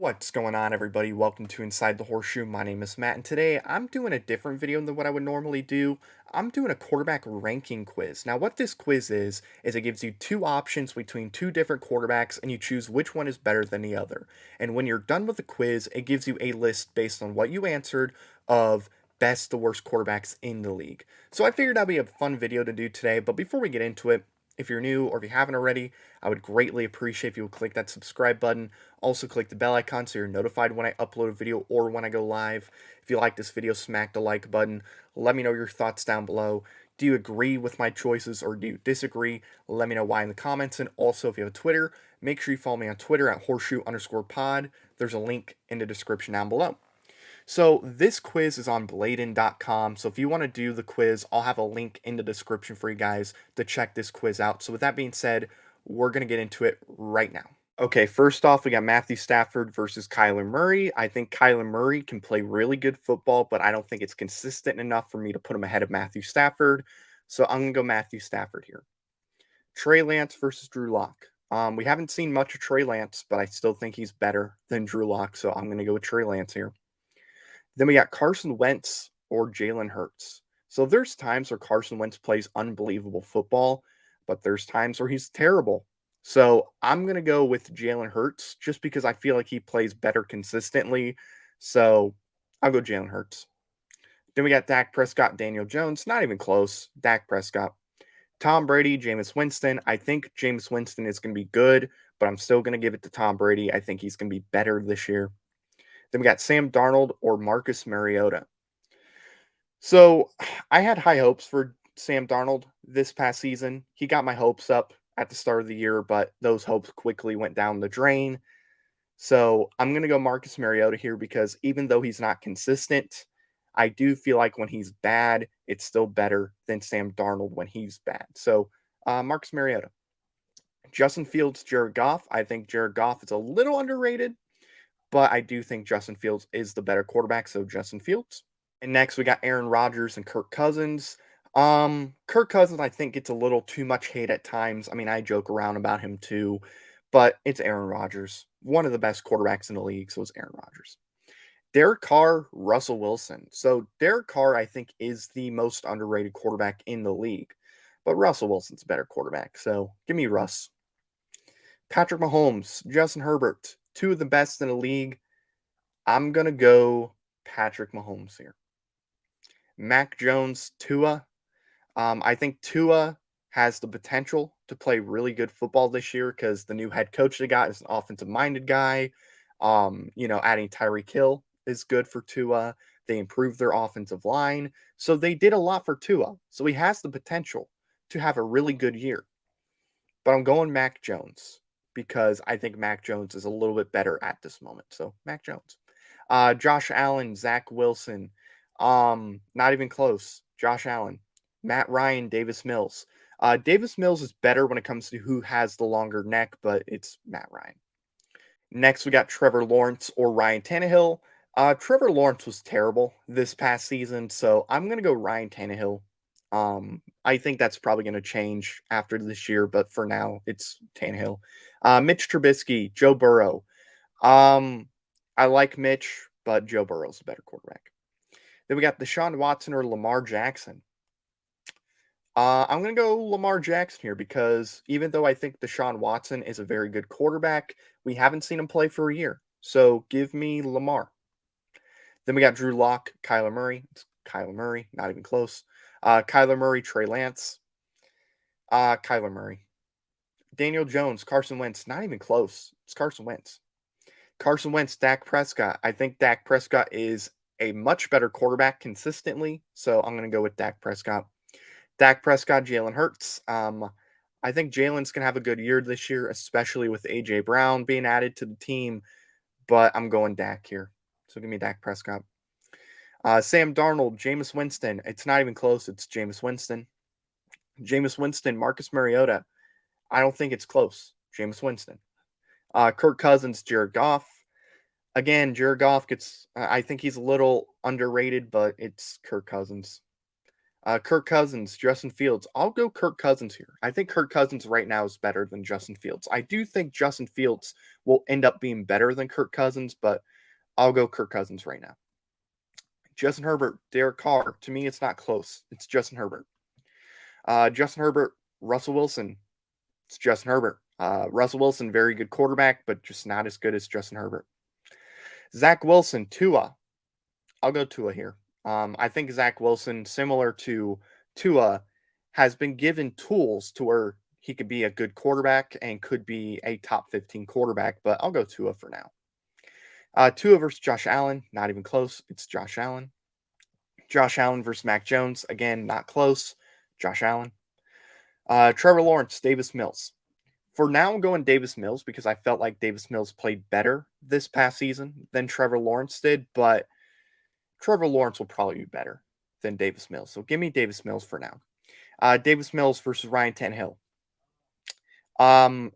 What's going on, everybody? Welcome to Inside the Horseshoe. My name is Matt, and today I'm doing a different video than what I would normally do. I'm doing a quarterback ranking quiz. Now, what this quiz is it gives you two options between two different quarterbacks, and you choose which one is better than the other. And when you're done with the quiz, it gives you a list based on what you answered of best to worst quarterbacks in the league. So I figured that'd be a fun video to do today, but before we get into it, if you're new or if you haven't already, I would greatly appreciate if you would click that subscribe button. Also, click the bell icon so you're notified when I upload a video or when I go live. If you like this video, smack the like button. Let me know your thoughts down below. Do you agree with my choices or do you disagree? Let me know why in the comments. And also, if you have a Twitter, make sure you follow me on Twitter at horseshoe_pod. There's a link in the description down below. So this quiz is on Bladen.com. So if you want to do the quiz, I'll have a link in the description for you guys to check this quiz out. So with that being said, we're going to get into it right now. Okay, first off, we got Matthew Stafford versus Kyler Murray. I think Kyler Murray can play really good football, but I don't think it's consistent enough for me to put him ahead of Matthew Stafford. So I'm going to go Matthew Stafford here. Trey Lance versus Drew Lock. We haven't seen much of Trey Lance, but I still think he's better than Drew Lock, so I'm going to go with Trey Lance here. Then we got Carson Wentz or Jalen Hurts. So there's times where Carson Wentz plays unbelievable football, but there's times where he's terrible. So I'm going to go with Jalen Hurts just because I feel like he plays better consistently. So I'll go Jalen Hurts. Then we got Dak Prescott, Daniel Jones. Not even close. Dak Prescott. Tom Brady, Jameis Winston. I think Jameis Winston is going to be good, but I'm still going to give it to Tom Brady. I think he's going to be better this year. Then we got Sam Darnold or Marcus Mariota. So I had high hopes for Sam Darnold this past season. He got my hopes up at the start of the year, but those hopes quickly went down the drain. So I'm going to go Marcus Mariota here because even though he's not consistent, I do feel like when he's bad, it's still better than Sam Darnold when he's bad. So Marcus Mariota. Justin Fields, Jared Goff. I think Jared Goff is a little underrated, but I do think Justin Fields is the better quarterback. So Justin Fields. And next we got Aaron Rodgers and Kirk Cousins. Kirk Cousins, I think gets a little too much hate at times. I mean, I joke around about him too, but it's Aaron Rodgers, one of the best quarterbacks in the league. So it's Aaron Rodgers. Derek Carr, Russell Wilson. So Derek Carr, I think, is the most underrated quarterback in the league, but Russell Wilson's a better quarterback. So give me Russ. Patrick Mahomes, Justin Herbert, two of the best in the league. I'm gonna go Patrick Mahomes here. Mac Jones, Tua. I think Tua has the potential to play really good football this year because the new head coach they got is an offensive minded guy. Adding Tyreek Hill is good for Tua. They improved their offensive line. So they did a lot for Tua. So he has the potential to have a really good year. But I'm going Mac Jones because I think Mac Jones is a little bit better at this moment. So Mac Jones. Josh Allen, Zach Wilson. Not even close. Josh Allen, Matt Ryan, Davis Mills. Davis Mills is better when it comes to who has the longer neck, but it's Matt Ryan. Next, we got Trevor Lawrence or Ryan Tannehill. Trevor Lawrence was terrible this past season, so I'm going to go Ryan Tannehill. I think that's probably going to change after this year, but for now, it's Tannehill. Mitch Trubisky, Joe Burrow. I like Mitch, but Joe Burrow's a better quarterback. Then we got Deshaun Watson or Lamar Jackson. I'm going to go Lamar Jackson here because even though I think Deshaun Watson is a very good quarterback, we haven't seen him play for a year. So give me Lamar. Then we got Drew Lock, Kyler Murray. It's Kyler Murray, not even close. Kyler Murray, Trey Lance. Kyler Murray. Daniel Jones, Carson Wentz, not even close. It's Carson Wentz. Carson Wentz, Dak Prescott. I think Dak Prescott is a much better quarterback consistently, so I'm going to go with Dak Prescott. Dak Prescott, Jalen Hurts. I think Jalen's going to have a good year this year, especially with A.J. Brown being added to the team, but I'm going Dak here. So give me Dak Prescott. Sam Darnold, Jameis Winston. It's not even close. It's Jameis Winston. Jameis Winston, Marcus Mariota. I don't think it's close. Jameis Winston. Kirk Cousins, Jared Goff. Again, Jared Goff gets, I think he's a little underrated, but it's Kirk Cousins. Kirk Cousins, Justin Fields. I'll go Kirk Cousins here. I think Kirk Cousins right now is better than Justin Fields. I do think Justin Fields will end up being better than Kirk Cousins, but I'll go Kirk Cousins right now. Justin Herbert, Derek Carr. To me, it's not close. It's Justin Herbert. Justin Herbert, Russell Wilson. It's Justin Herbert. Russell Wilson, very good quarterback, but just not as good as Justin Herbert. Zach Wilson, Tua. I'll go Tua here. I think Zach Wilson, similar to Tua, has been given tools to where he could be a good quarterback and could be a top 15 quarterback, but I'll go Tua for now. Tua versus Josh Allen, not even close. It's Josh Allen. Josh Allen versus Mac Jones, again, not close. Josh Allen. Trevor Lawrence, Davis Mills. For now, I'm going Davis Mills because I felt like Davis Mills played better this past season than Trevor Lawrence did, but Trevor Lawrence will probably be better than Davis Mills. So give me Davis Mills for now. Davis Mills versus Ryan Tannehill. Um,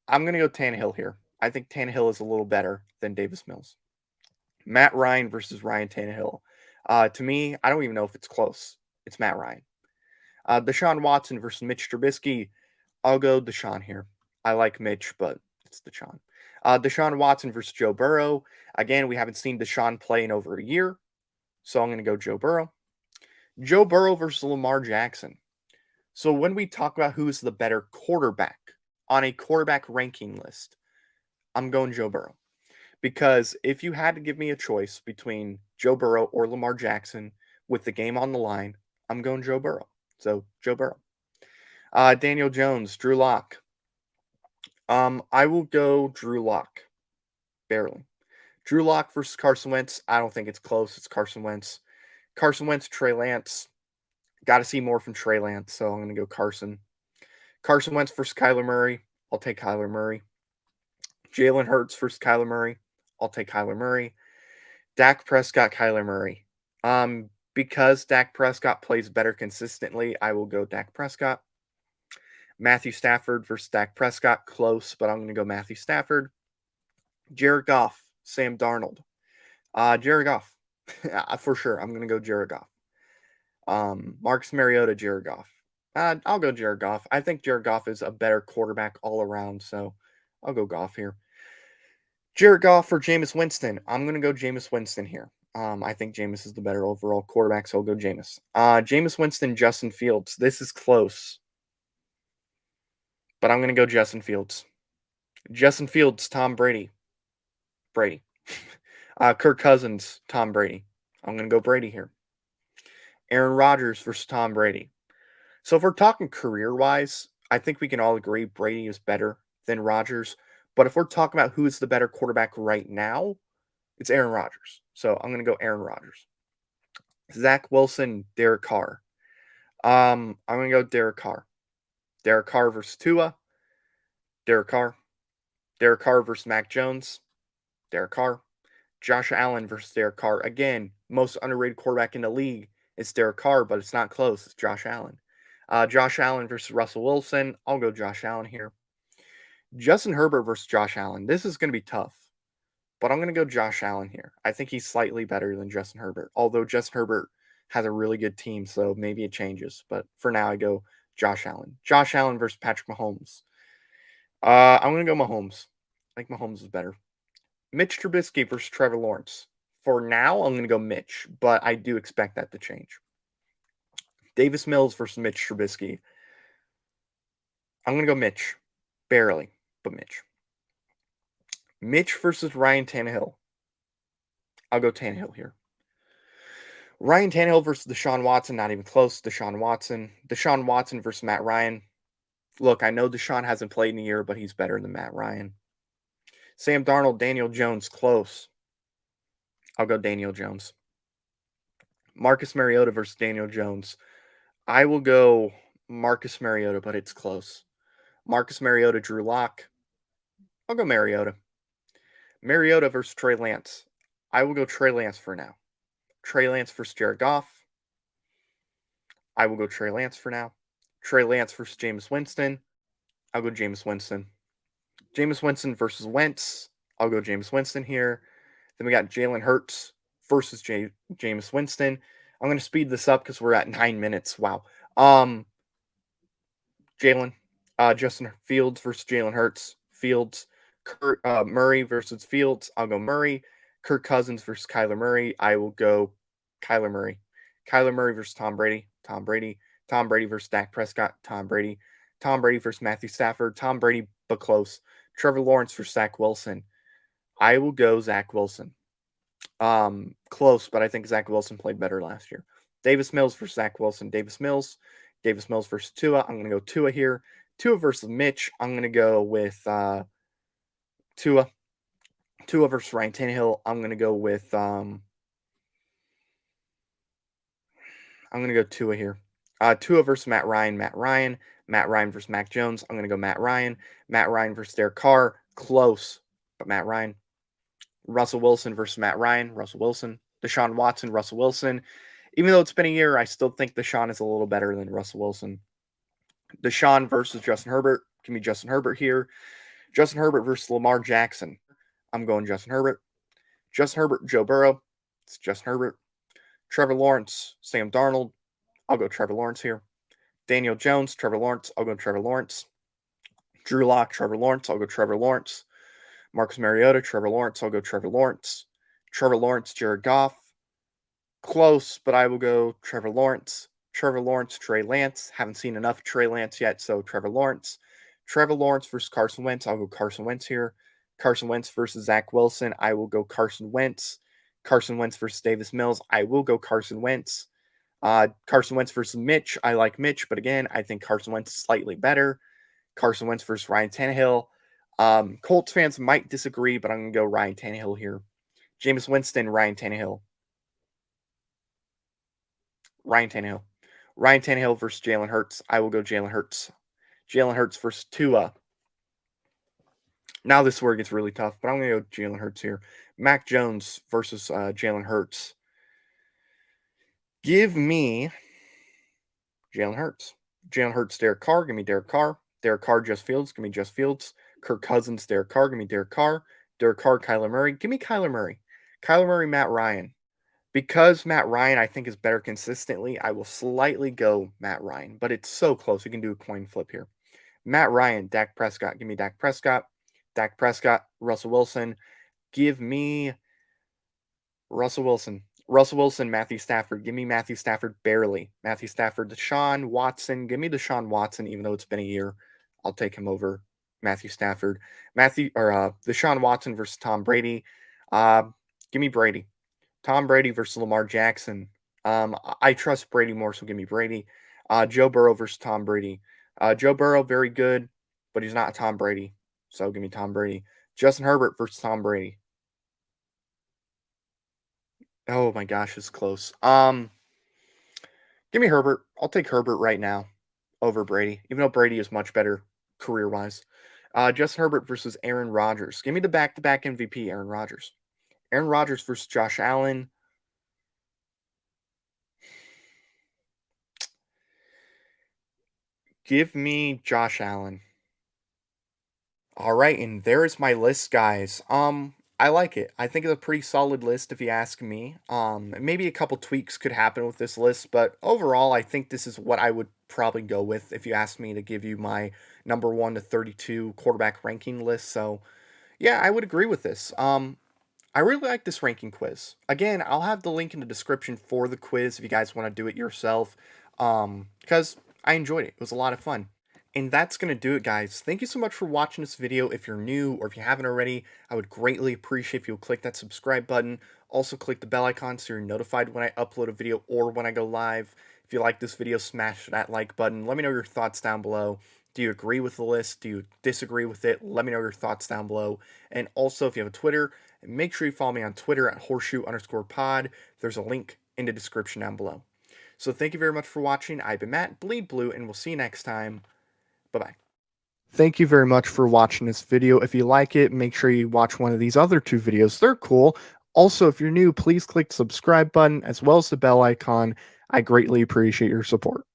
I'm going to go Tannehill here. I think Tannehill is a little better than Davis Mills. Matt Ryan versus Ryan Tannehill. To me, I don't even know if it's close. It's Matt Ryan. Deshaun Watson versus Mitch Trubisky. I'll go Deshaun here. I like Mitch, but it's Deshaun. Deshaun Watson versus Joe Burrow. Again, we haven't seen Deshaun play in over a year, so I'm going to go Joe Burrow. Joe Burrow versus Lamar Jackson. So when we talk about who is the better quarterback on a quarterback ranking list, I'm going Joe Burrow. Because if you had to give me a choice between Joe Burrow or Lamar Jackson with the game on the line, I'm going Joe Burrow. So Joe Burrow. Daniel Jones, Drew Lock. I will go Drew Lock. Barely. Drew Lock versus Carson Wentz. I don't think it's close. It's Carson Wentz. Carson Wentz, Trey Lance. Got to see more from Trey Lance, so I'm going to go Carson. Carson Wentz versus Kyler Murray. I'll take Kyler Murray. Jalen Hurts versus Kyler Murray. I'll take Kyler Murray. Dak Prescott, Kyler Murray. Because Dak Prescott plays better consistently, I will go Dak Prescott. Matthew Stafford versus Dak Prescott. Close, but I'm going to go Matthew Stafford. Jared Goff, Sam Darnold. Jared Goff. For sure. I'm going to go Jared Goff. Marcus Mariota, Jared Goff. I'll go Jared Goff. I think Jared Goff is a better quarterback all around, so I'll go Goff here. Jared Goff or Jameis Winston. I'm going to go Jameis Winston here. I think Jameis is the better overall quarterback, so I'll go Jameis. Jameis Winston, Justin Fields. This is close, but I'm going to go Justin Fields. Justin Fields, Tom Brady. Brady. Kirk Cousins, Tom Brady. I'm going to go Brady here. Aaron Rodgers versus Tom Brady. So if we're talking career-wise, I think we can all agree Brady is better than Rodgers. But if we're talking about who is the better quarterback right now, it's Aaron Rodgers. So I'm going to go Aaron Rodgers. Zach Wilson, Derek Carr. I'm going to go Derek Carr. Derek Carr versus Tua. Derek Carr. Derek Carr versus Mac Jones. Derek Carr. Josh Allen versus Derek Carr. Again, most underrated quarterback in the league is Derek Carr, but it's not close. It's Josh Allen. Josh Allen versus Russell Wilson. I'll go Josh Allen here. Justin Herbert versus Josh Allen. This is going to be tough, but I'm going to go Josh Allen here. I think he's slightly better than Justin Herbert, although Justin Herbert has a really good team, so maybe it changes. But for now, I go Josh Allen. Josh Allen versus Patrick Mahomes. I'm going to go Mahomes. I think Mahomes is better. Mitch Trubisky versus Trevor Lawrence. For now, I'm going to go Mitch, but I do expect that to change. Davis Mills versus Mitch Trubisky. I'm going to go Mitch. Barely, but Mitch. Mitch versus Ryan Tannehill. I'll go Tannehill here. Ryan Tannehill versus Deshaun Watson. Not even close. Deshaun Watson. Deshaun Watson versus Matt Ryan. Look, I know Deshaun hasn't played in a year, but he's better than Matt Ryan. Sam Darnold, Daniel Jones, close. I'll go Daniel Jones. Marcus Mariota versus Daniel Jones. I will go Marcus Mariota, but it's close. Marcus Mariota, Drew Lock. I'll go Mariota. Mariota versus Trey Lance. I will go Trey Lance for now. Trey Lance versus Jared Goff. I will go Trey Lance for now. Trey Lance versus Jameis Winston. I'll go Jameis Winston. Jameis Winston versus Wentz. I'll go Jameis Winston here. Then we got Jalen Hurts versus Jameis Winston. I'm going to speed this up because we're at 9 minutes. Wow. Um, Jalen, Justin Fields versus Jalen Hurts. Fields. Murray versus Fields. I'll go Murray. Kirk Cousins versus Kyler Murray. I will go Kyler Murray. Kyler Murray versus Tom Brady. Tom Brady. Tom Brady versus Dak Prescott. Tom Brady. Tom Brady versus Matthew Stafford. Tom Brady, but close. Trevor Lawrence versus Zach Wilson. I will go Zach Wilson. Close, but I think Zach Wilson played better last year. Davis Mills versus Zach Wilson. Davis Mills. Davis Mills versus Tua. I'm going to go Tua here. Tua versus Mitch. I'm going to go with Tua. Tua versus Ryan Tannehill. I'm going to go with I'm going to go Tua here. Tua versus Matt Ryan. Matt Ryan. Matt Ryan versus Mac Jones. I'm going to go Matt Ryan. Matt Ryan versus Derek Carr. Close, but Matt Ryan. Russell Wilson versus Matt Ryan. Russell Wilson. Deshaun Watson. Russell Wilson. Even though it's been a year, I still think Deshaun is a little better than Russell Wilson. Deshaun versus Justin Herbert. Give me Justin Herbert here. Justin Herbert versus Lamar Jackson. I'm going Justin Herbert. Justin Herbert, Joe Burrow. It's Justin Herbert. Trevor Lawrence, Sam Darnold. I'll go Trevor Lawrence here. Daniel Jones, Trevor Lawrence. I'll go Trevor Lawrence. Drew Lock, Trevor Lawrence. I'll go Trevor Lawrence. Marcus Mariota, Trevor Lawrence. I'll go Trevor Lawrence. Trevor Lawrence, Jared Goff. Close, but I will go Trevor Lawrence. Trevor Lawrence, Trey Lance. Haven't seen enough Trey Lance yet, so Trevor Lawrence. Trevor Lawrence versus Carson Wentz. I'll go Carson Wentz here. Carson Wentz versus Zach Wilson. I will go Carson Wentz. Carson Wentz versus Davis Mills. I will go Carson Wentz. Carson Wentz versus Mitch. I like Mitch, but again, I think Carson Wentz is slightly better. Carson Wentz versus Ryan Tannehill. Colts fans might disagree, but I'm going to go Ryan Tannehill here. Jameis Winston, Ryan Tannehill. Ryan Tannehill. Ryan Tannehill versus Jalen Hurts. I will go Jalen Hurts. Jalen Hurts versus Tua. Now this is where it gets really tough, but I'm going to go Jalen Hurts here. Mac Jones versus Jalen Hurts. Give me Jalen Hurts. Jalen Hurts, Derek Carr. Give me Derek Carr. Derek Carr, Just Fields. Give me Just Fields. Kirk Cousins, Derek Carr. Give me Derek Carr. Derek Carr, Kyler Murray. Give me Kyler Murray. Kyler Murray, Matt Ryan. Because Matt Ryan, I think, is better consistently, I will slightly go Matt Ryan, but it's so close. We can do a coin flip here. Matt Ryan, Dak Prescott. Give me Dak Prescott. Dak Prescott, Russell Wilson. Give me Russell Wilson. Russell Wilson, Matthew Stafford. Give me Matthew Stafford barely. Matthew Stafford, Deshaun Watson. Give me Deshaun Watson, even though it's been a year. I'll take him over Matthew Stafford. Deshaun Watson versus Tom Brady. Give me Brady. Tom Brady versus Lamar Jackson. I trust Brady more, so give me Brady. Joe Burrow versus Tom Brady. Joe Burrow, very good, but he's not Tom Brady, so give me Tom Brady. Justin Herbert versus Tom Brady. Oh my gosh, it's close. Give me Herbert. I'll take Herbert right now over Brady, even though Brady is much better career-wise. Justin Herbert versus Aaron Rodgers. Give me the back-to-back MVP, Aaron Rodgers. Aaron Rodgers versus Josh Allen. Give me Josh Allen. All right, and there is my list, guys. I like it. I think it's a pretty solid list if you ask me. Maybe a couple tweaks could happen with this list, but overall, I think this is what I would probably go with if you asked me to give you my number 1 to 32 quarterback ranking list. So, yeah, I would agree with this. I really like this ranking quiz. Again, I'll have the link in the description for the quiz if you guys want to do it yourself. Because I enjoyed it. It was a lot of fun. And that's going to do it, guys. Thank you so much for watching this video. If you're new or if you haven't already, I would greatly appreciate if you'll click that subscribe button. Also, click the bell icon so you're notified when I upload a video or when I go live. If you like this video, smash that like button. Let me know your thoughts down below. Do you agree with the list? Do you disagree with it? Let me know your thoughts down below. And also, if you have a Twitter, make sure you follow me on Twitter at horseshoe_pod. There's a link in the description down below. So thank you very much for watching. I've been Matt, Bleed Blue, and we'll see you next time. Bye-bye. Thank you very much for watching this video. If you like it, make sure you watch one of these other 2 videos. They're cool. Also, if you're new, please click the subscribe button as well as the bell icon. I greatly appreciate your support.